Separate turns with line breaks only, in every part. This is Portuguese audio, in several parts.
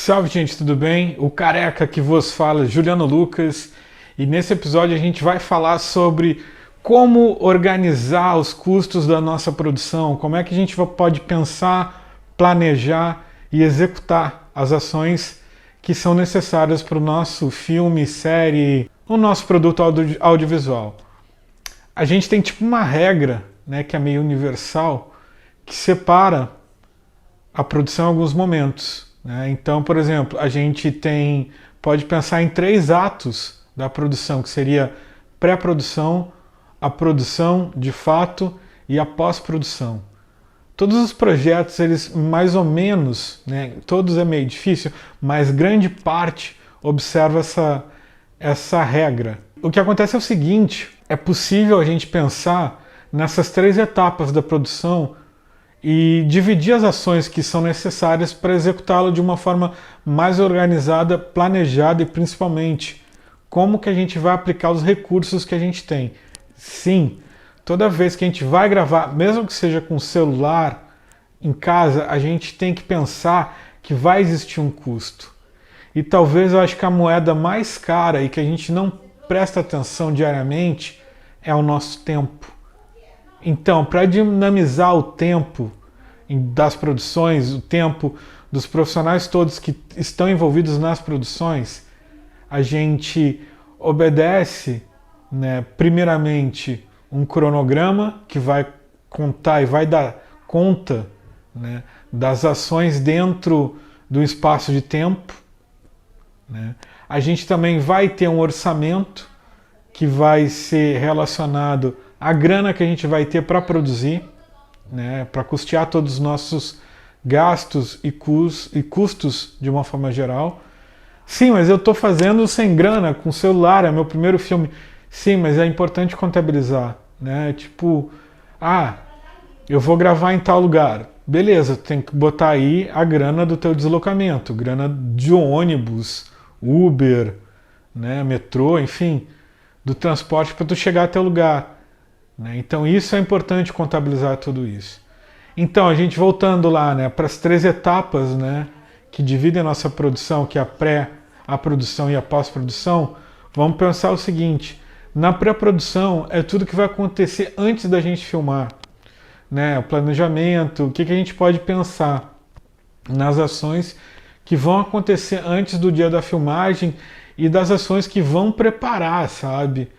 Salve, gente, tudo bem? O careca que vos fala, Juliano Lucas, e nesse episódio a gente vai falar sobre como organizar os custos da nossa produção, como é que a gente pode pensar, planejar e executar as ações que são necessárias para o nosso filme, série, o nosso produto audiovisual. A gente tem tipo uma regra, né, que é meio universal, que separa a produção em alguns momentos. Então, por exemplo, a gente pode pensar em 3 atos da produção, que seria pré-produção, a produção de fato e a pós-produção. Todos os projetos, eles mais ou menos, né, todos é meio difícil, mas grande parte observa essa regra. O que acontece é o seguinte, é possível a gente pensar nessas 3 etapas da produção e dividir as ações que são necessárias para executá-lo de uma forma mais organizada, planejada e principalmente como que a gente vai aplicar os recursos que a gente tem. Sim, toda vez que a gente vai gravar, mesmo que seja com celular, em casa, a gente tem que pensar que vai existir um custo. E talvez eu acho que a moeda mais cara e que a gente não presta atenção diariamente é o nosso tempo. Então, para dinamizar o tempo das produções, o tempo dos profissionais todos que estão envolvidos nas produções, a gente obedece, né, primeiramente, um cronograma que vai contar e vai dar conta, né, das ações dentro do espaço de tempo. Né? A gente também vai ter um orçamento que vai ser relacionado à grana que a gente vai ter para produzir, né, para custear todos os nossos gastos e custos de uma forma geral. Sim, mas eu estou fazendo sem grana, com celular, é meu primeiro filme. Sim, mas é importante contabilizar, né? Tipo, eu vou gravar em tal lugar. Beleza, tem que botar aí a grana do teu deslocamento, grana de ônibus, Uber, né, metrô, enfim, do transporte para tu chegar até o lugar. Né? Então isso é importante contabilizar tudo isso. Então a gente voltando lá, né, para as 3 etapas, né, que dividem a nossa produção, que é a produção e a pós-produção, vamos pensar o seguinte: na pré-produção é tudo que vai acontecer antes da gente filmar, né, o planejamento, o que a gente pode pensar nas ações que vão acontecer antes do dia da filmagem e das ações que vão preparar, sabe,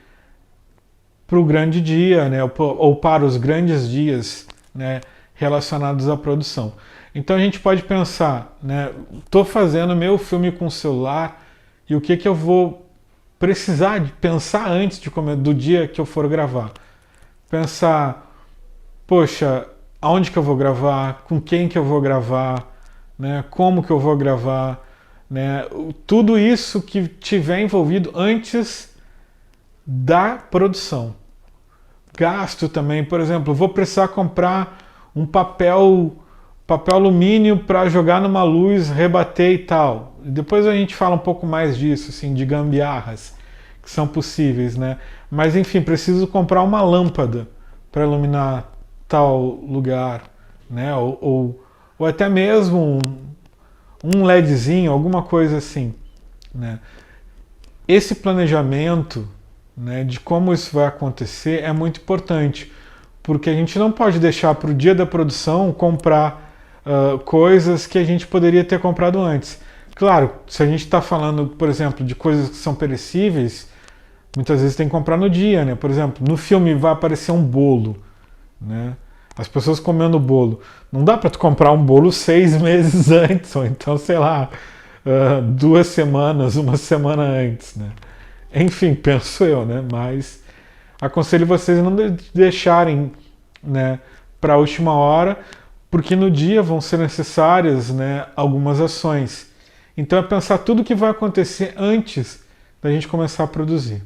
para o grande dia, né, ou para os grandes dias, né, relacionados à produção. Então a gente pode pensar, né, estou fazendo meu filme com celular e o que eu vou precisar de pensar antes do dia que eu for gravar. Pensar, poxa, aonde que eu vou gravar, com quem que eu vou gravar, né, como que eu vou gravar, né, tudo isso que tiver envolvido antes da produção. Gasto também, por exemplo, vou precisar comprar um papel alumínio para jogar numa luz, rebater e tal. Depois a gente fala um pouco mais disso, assim, de gambiarras que são possíveis, né? Mas enfim, preciso comprar uma lâmpada para iluminar tal lugar, né? Ou até mesmo um LEDzinho, alguma coisa assim, né? Esse planejamento, né, de como isso vai acontecer é muito importante, porque a gente não pode deixar para o dia da produção comprar coisas que a gente poderia ter comprado antes. Claro, se a gente está falando, por exemplo, de coisas que são perecíveis, muitas vezes tem que comprar no dia, né? Por exemplo, no filme vai aparecer um bolo, né? As pessoas comendo bolo. Não dá para tu comprar um bolo 6 meses antes, ou então, sei lá, 2 semanas, 1 semana antes, né? Enfim, penso eu, né? Mas aconselho vocês a não deixarem, né, para a última hora, porque no dia vão ser necessárias, né, algumas ações. Então é pensar tudo o que vai acontecer antes da gente começar a produzir.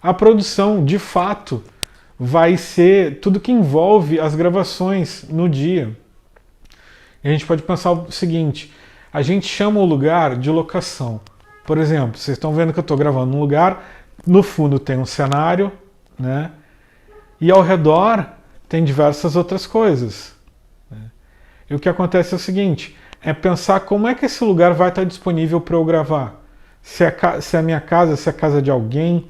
A produção, de fato, vai ser tudo que envolve as gravações no dia. E a gente pode pensar o seguinte: a gente chama o lugar de locação. Por exemplo, vocês estão vendo que eu estou gravando num lugar, no fundo tem um cenário, né? E ao redor tem diversas outras coisas. Né? E o que acontece é o seguinte: é pensar como é que esse lugar vai estar disponível para eu gravar. Se é a minha casa, se é a casa de alguém,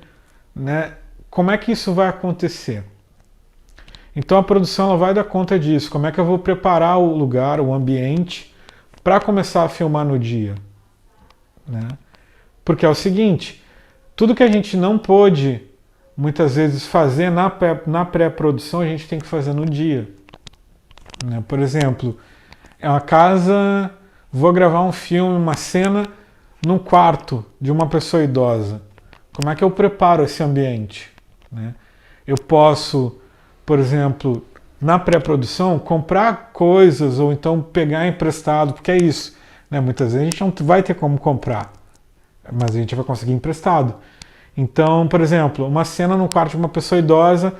né? Como é que isso vai acontecer? Então a produção ela vai dar conta disso. Como é que eu vou preparar o lugar, o ambiente, para começar a filmar no dia? Né? Porque é o seguinte, tudo que a gente não pôde muitas vezes fazer na pré-produção, a gente tem que fazer no dia. Né? Por exemplo, é uma casa, vou gravar um filme, uma cena num quarto de uma pessoa idosa. Como é que eu preparo esse ambiente? Né? Eu posso, por exemplo, na pré-produção, comprar coisas ou então pegar emprestado, porque é isso. Né? Muitas vezes a gente não vai ter como comprar, mas a gente vai conseguir emprestado. Então, por exemplo, uma cena no quarto de uma pessoa idosa,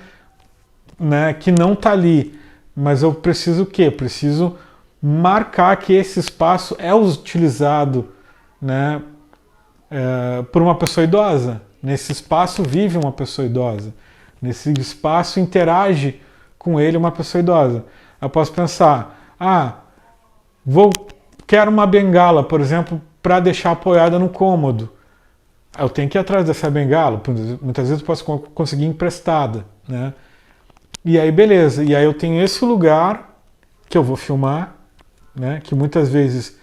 né, que não está ali, mas eu preciso o quê? Preciso marcar que esse espaço é utilizado, né, por uma pessoa idosa. Nesse espaço vive uma pessoa idosa. Nesse espaço interage com ele uma pessoa idosa. Eu posso pensar, quero uma bengala, por exemplo, para deixar apoiada no cômodo. Eu tenho que ir atrás dessa bengala, muitas vezes eu posso conseguir emprestada, né? E aí beleza, e aí eu tenho esse lugar que eu vou filmar, né? Que muitas vezes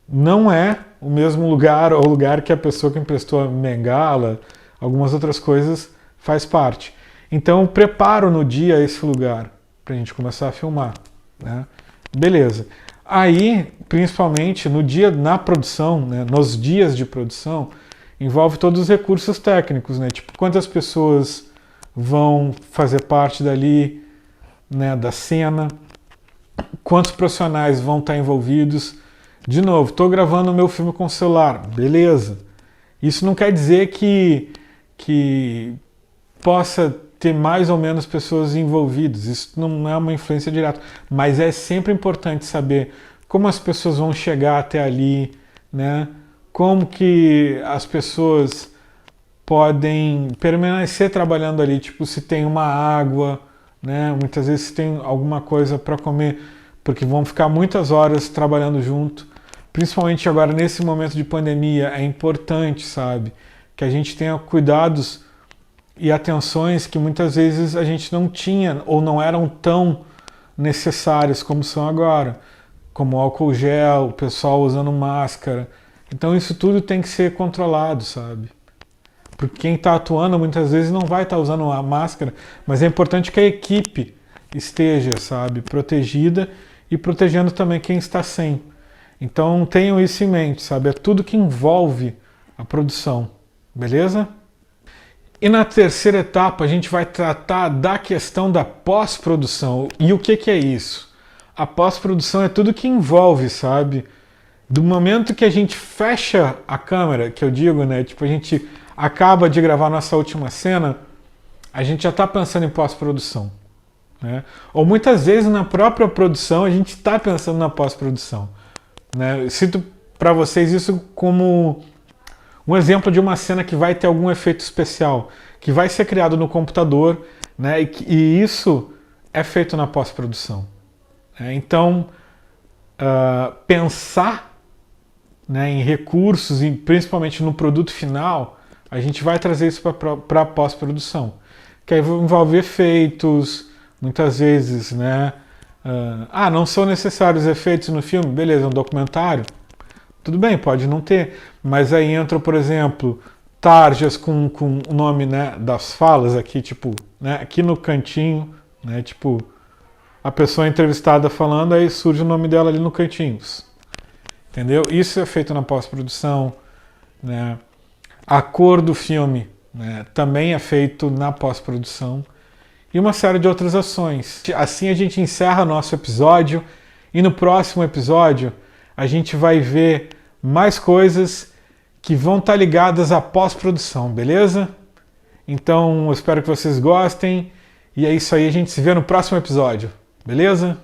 não é o mesmo lugar ou o lugar que a pessoa que emprestou a bengala, algumas outras coisas faz parte. Então eu preparo no dia esse lugar para a gente começar a filmar, né? Beleza. Aí, principalmente no dia na produção, né? Nos dias de produção, envolve todos os recursos técnicos, né? Tipo, quantas pessoas vão fazer parte dali, né, da cena, quantos profissionais vão estar envolvidos. De novo, estou gravando o meu filme com o celular, beleza. Isso não quer dizer que possa ter mais ou menos pessoas envolvidas, isso não é uma influência direta, mas é sempre importante saber como as pessoas vão chegar até ali, né? Como que as pessoas podem permanecer trabalhando ali, tipo se tem uma água, né? Muitas vezes se tem alguma coisa para comer, porque vão ficar muitas horas trabalhando junto. Principalmente agora nesse momento de pandemia, é importante, sabe, que a gente tenha cuidados e atenções que muitas vezes a gente não tinha ou não eram tão necessários como são agora, como álcool gel, o pessoal usando máscara. Então isso tudo tem que ser controlado, sabe? Porque quem está atuando muitas vezes não vai estar usando a máscara, mas é importante que a equipe esteja, sabe, protegida e protegendo também quem está sem. Então tenham isso em mente, sabe? É tudo que envolve a produção, beleza? E na terceira etapa a gente vai tratar da questão da pós-produção. E o que é isso? A pós-produção é tudo que envolve, sabe? Do momento que a gente fecha a câmera, que eu digo, né? Tipo, a gente acaba de gravar nossa última cena, a gente já está pensando em pós-produção, né? Ou muitas vezes na própria produção a gente está pensando na pós-produção, né? Eu cito para vocês isso como um exemplo de uma cena que vai ter algum efeito especial, que vai ser criado no computador, né? E isso é feito na pós-produção. Então, pensar, né, em recursos e principalmente no produto final, a gente vai trazer isso para a pós-produção, que aí vai envolver efeitos, muitas vezes, né? Não são necessários efeitos no filme, beleza, é um documentário, tudo bem, pode não ter, mas aí entra, por exemplo, tarjas com o nome, né, das falas aqui, tipo, né, aqui no cantinho, né, tipo, a pessoa entrevistada falando, aí surge o nome dela ali no cantinho. Entendeu? Isso é feito na pós-produção, né? A cor do filme, né, também é feito na pós-produção. E uma série de outras ações. Assim a gente encerra nosso episódio. E no próximo episódio a gente vai ver mais coisas que vão estar ligadas à pós-produção, beleza? Então eu espero que vocês gostem. E é isso aí, a gente se vê no próximo episódio. Beleza?